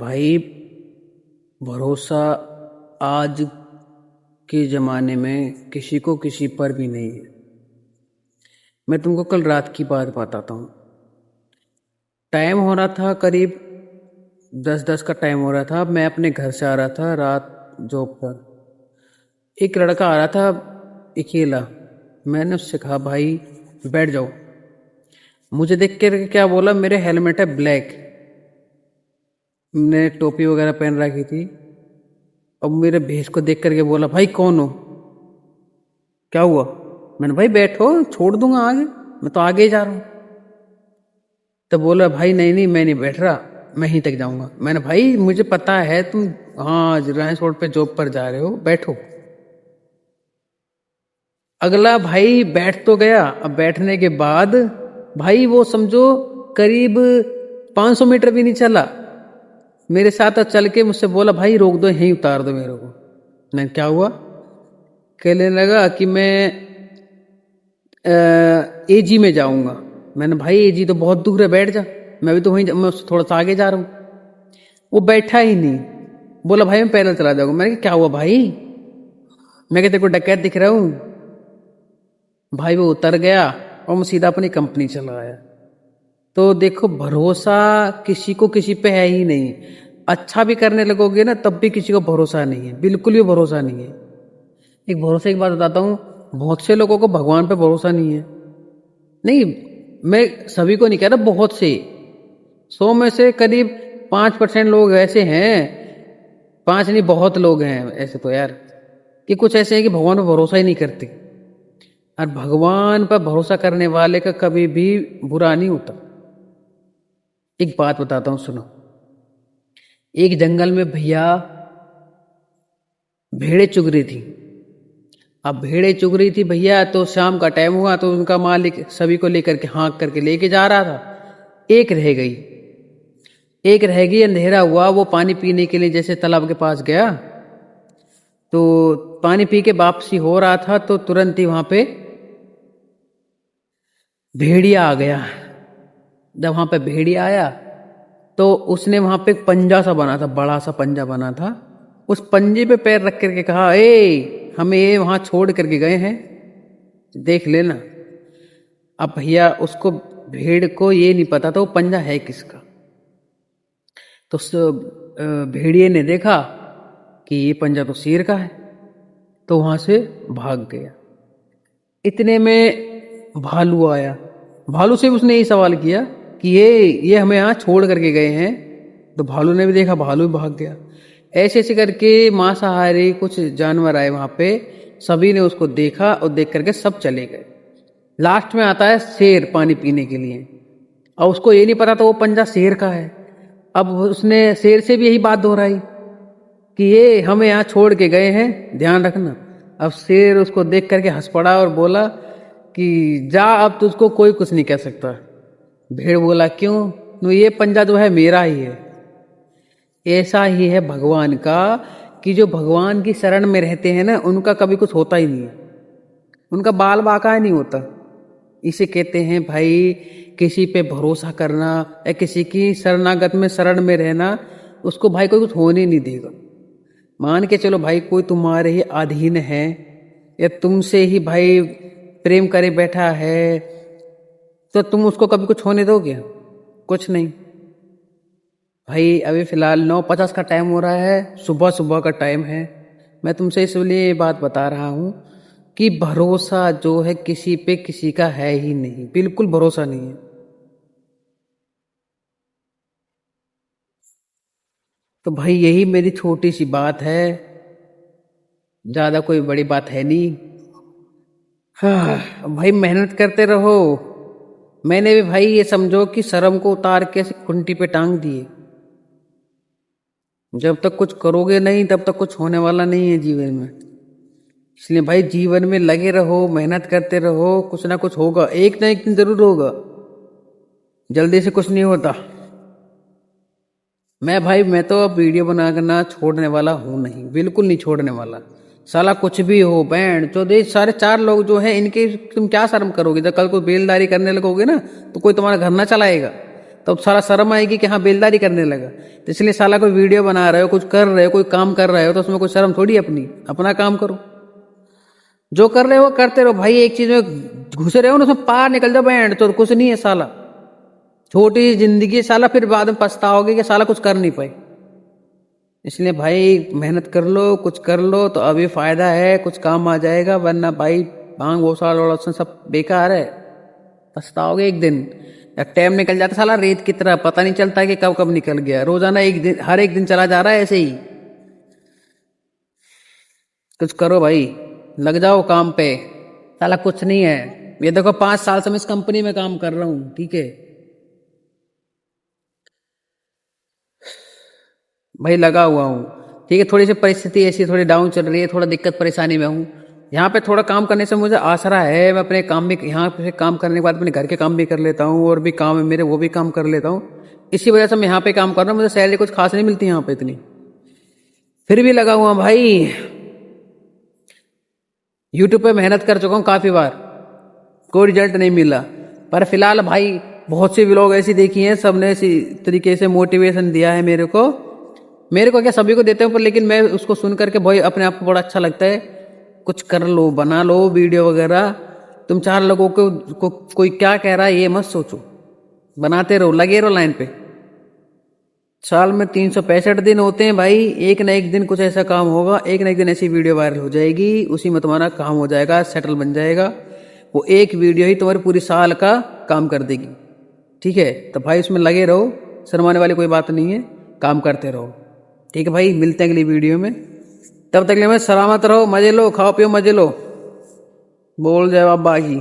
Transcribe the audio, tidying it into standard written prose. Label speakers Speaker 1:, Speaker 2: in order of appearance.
Speaker 1: भाई, भरोसा आज के ज़माने में किसी को किसी पर भी नहीं है। मैं तुमको कल रात की बात बताता हूँ। टाइम हो रहा था करीब 10:10 का टाइम हो रहा था। मैं अपने घर से आ रहा था रात जॉब पर। एक लड़का आ रहा था अकेला। मैंने उससे कहा, भाई बैठ जाओ। मुझे देख कर क्या बोला, मेरे हेलमेट है ब्लैक, मैंने टोपी वगैरह पहन रखी थी। अब मेरे भेष को देख करके बोला, भाई कौन हो, क्या हुआ। मैंने, भाई बैठो, छोड़ दूंगा आगे, मैं तो आगे ही जा रहा हूँ। तो बोला, भाई नहीं नहीं, मैं नहीं बैठ रहा, मैं यहीं तक जाऊंगा। मैंने, भाई मुझे पता है तुम हाँ रिलायंस रोड पे जॉब पर जा रहे हो, बैठो। अगला भाई बैठ तो गया। अब बैठने के बाद भाई वो समझो करीब 500 मीटर भी नहीं चला, मेरे साथ चल के मुझसे बोला, भाई रोक दो, यहीं उतार दो मेरे को। मैं, क्या हुआ। कहने लगा कि मैं एजी में जाऊंगा। मैंने, भाई एजी तो बहुत दूर है, बैठ जा, मैं भी तो वहीं मैं उससे थोड़ा सा आगे जा रहा हूँ। वो बैठा ही नहीं, बोला, भाई मैं पैदल चला जाऊंगा। मैंने कहा, क्या हुआ भाई, मैं कहते को डकैत दिख रहा हूँ। भाई वो उतर गया और मैं सीधा अपनी कंपनी चला आया। तो देखो, भरोसा किसी को किसी पे है ही नहीं। अच्छा भी करने लगोगे ना तब भी किसी को भरोसा नहीं है, बिल्कुल भी भरोसा नहीं है। एक भरोसे की बात बताता हूँ, बहुत से लोगों को भगवान पे भरोसा नहीं है। नहीं, मैं सभी को नहीं कह रहा, बहुत से 100 में से करीब 5% लोग ऐसे हैं, 5 नहीं बहुत लोग हैं ऐसे तो यार, कि कुछ ऐसे हैं कि भगवान पर भरोसा ही नहीं करते। और भगवान पर भरोसा करने वाले का कभी भी बुरा नहीं होता। एक बात बताता हूँ, सुनो। एक जंगल में भैया भेड़ें चुग रही थी। अब भेड़ें चुग रही थी भैया, तो शाम का टाइम हुआ तो उनका मालिक सभी को लेकर के हाँक करके लेके जा रहा था। एक रह गई, एक रह गई। अंधेरा हुआ, वो पानी पीने के लिए जैसे तालाब के पास गया, तो पानी पी के वापसी हो रहा था तो तुरंत ही वहां पे भेड़िया आ गया। जब वहां पे भेड़िया आया तो उसने वहां पे एक पंजा सा बना था, बड़ा सा पंजा बना था। उस पंजे पे पैर रख करके कहा, ए हमें ये वहां छोड़ करके गए हैं, देख लेना। अब भैया उसको, भेड़ को ये नहीं पता था वो पंजा है किसका। तो उस भेड़िए ने देखा कि ये पंजा तो शेर का है, तो वहां से भाग गया। इतने में भालू आया। भालू से उसने यही सवाल किया कि ये हमें यहाँ छोड़ करके गए हैं। तो भालू ने भी देखा, भालू भी भाग गया। ऐसे ऐसे करके मांसाहारी कुछ जानवर आए वहां पे, सभी ने उसको देखा और देख करके सब चले गए। लास्ट में आता है शेर पानी पीने के लिए, और उसको ये नहीं पता था वो पंजा शेर का है। अब उसने शेर से भी यही बात दोहराई कि ये हमें यहाँ छोड़ के गए हैं, ध्यान रखना। अब शेर उसको देख करके हंस पड़ा और बोला कि जा, अब तुझको कोई कुछ नहीं कह सकता। भेड़ बोला, क्यों, तो ये पंजा जो है मेरा ही है। ऐसा ही है भगवान का, कि जो भगवान की शरण में रहते हैं ना, उनका कभी कुछ होता ही नहीं है, उनका बाल बाका नहीं होता। इसे कहते हैं भाई, किसी पे भरोसा करना या किसी की शरणागत में शरण में रहना, उसको भाई कोई कुछ होने नहीं देगा। मान के चलो भाई, कोई तुम्हारे ही अधीन है या तुमसे ही भाई प्रेम करे बैठा है, तो तुम उसको कभी कुछ होने दोगे? कुछ नहीं। भाई अभी फिलहाल 9:50 का टाइम हो रहा है, सुबह सुबह का टाइम है। मैं तुमसे इसलिए ये बात बता रहा हूँ कि भरोसा जो है किसी पे किसी का है ही नहीं, बिल्कुल भरोसा नहीं है। तो भाई यही मेरी छोटी सी बात है, ज्यादा कोई बड़ी बात है नहीं। हाँ भाई, मेहनत करते रहो। मैंने भी भाई ये समझो कि शर्म को उतार के खुंटी पे टांग दिए। जब तक कुछ करोगे नहीं तब तक कुछ होने वाला नहीं है जीवन में। इसलिए भाई जीवन में लगे रहो, मेहनत करते रहो, कुछ ना कुछ होगा, एक ना एक दिन जरूर होगा। जल्दी से कुछ नहीं होता। मैं तो अब वीडियो बनाना छोड़ने वाला हूं नहीं, बिल्कुल नहीं छोड़ने वाला। साला कुछ भी हो, बैंड जो दे सारे 4 लोग जो हैं इनके तुम क्या शर्म करोगे। जब कल को बेलदारी करने लगोगे ना तो कोई तुम्हारा घर ना चलाएगा, तो साला शर्म आएगी कि हाँ बेलदारी करने लगा। तो इसलिए साला कोई वीडियो बना रहे हो, कुछ कर रहे हो, कोई काम कर रहे हो, तो उसमें कोई शर्म थोड़ी अपनी, अपना काम करो, जो कर रहे हो करते रहो भाई। एक चीज में घुसे रहे हो ना उसमें पार निकल जाओ बैंड, तो कुछ नहीं है साला, छोटी जिंदगी साला, फिर बाद में पछताओगे कि साला कुछ कर नहीं पाए। इसलिए भाई मेहनत कर लो, कुछ कर लो तो अभी फायदा है, कुछ काम आ जाएगा, वरना भाई भांग घोषाल और सब बेकार है, पछताओगे एक दिन। टाइम निकल जाता साला रेत की तरह, पता नहीं चलता कि कब कब निकल गया। रोजाना एक दिन, हर एक दिन चला जा रहा है ऐसे ही। कुछ करो भाई, लग जाओ काम पे, साला कुछ नहीं है। ये देखो 5 साल से मैं इस कंपनी में काम कर रहा हूँ, ठीक है भाई, लगा हुआ हूँ, ठीक है। थोड़ी सी परिस्थिति ऐसी थोड़ी डाउन चल रही है, थोड़ा दिक्कत परेशानी में हूँ। यहाँ पे थोड़ा काम करने से मुझे आसरा है, मैं अपने काम भी, यहाँ पे काम करने के बाद अपने घर के काम भी कर लेता हूँ, और भी काम है मेरे वो भी काम कर लेता हूँ। इसी वजह से मैं यहाँ पे काम कर रहा हूँ। मुझे सैलरी कुछ खास नहीं मिलती यहाँ पे इतनी, फिर भी लगा हुआ भाई। यूट्यूब पे मेहनत कर चुका हूँ काफ़ी बार, कोई रिजल्ट नहीं मिला, पर फिलहाल भाई बहुत सी व्लॉग ऐसी देखी हैं, सबने इसी तरीके से मोटिवेशन दिया है मेरे को। मेरे को क्या, सभी को देते हैं, पर लेकिन मैं उसको सुन करके भाई अपने आप को बड़ा अच्छा लगता है। कुछ कर लो, बना लो वीडियो वगैरह। तुम 4 लोगों को कोई क्या कह रहा है ये मत सोचो, बनाते रहो, लगे रहो लाइन पे। साल में 365 दिन होते हैं भाई, एक ना एक दिन कुछ ऐसा काम होगा, एक ना एक दिन ऐसी वीडियो वायरल हो जाएगी, उसी में तुम्हारा काम हो जाएगा, सेटल बन जाएगा। वो एक वीडियो ही तुम्हारे पूरी साल का काम कर देगी, ठीक है। तो भाई उसमें लगे रहो, शर्माने वाली कोई बात नहीं है, काम करते रहो, ठीक है भाई। मिलते हैं अगली वीडियो में, तब तक के लिए मैं सलामत रहो, मजे लो, खाओ पियो मजे लो, बोल जय बाबा की।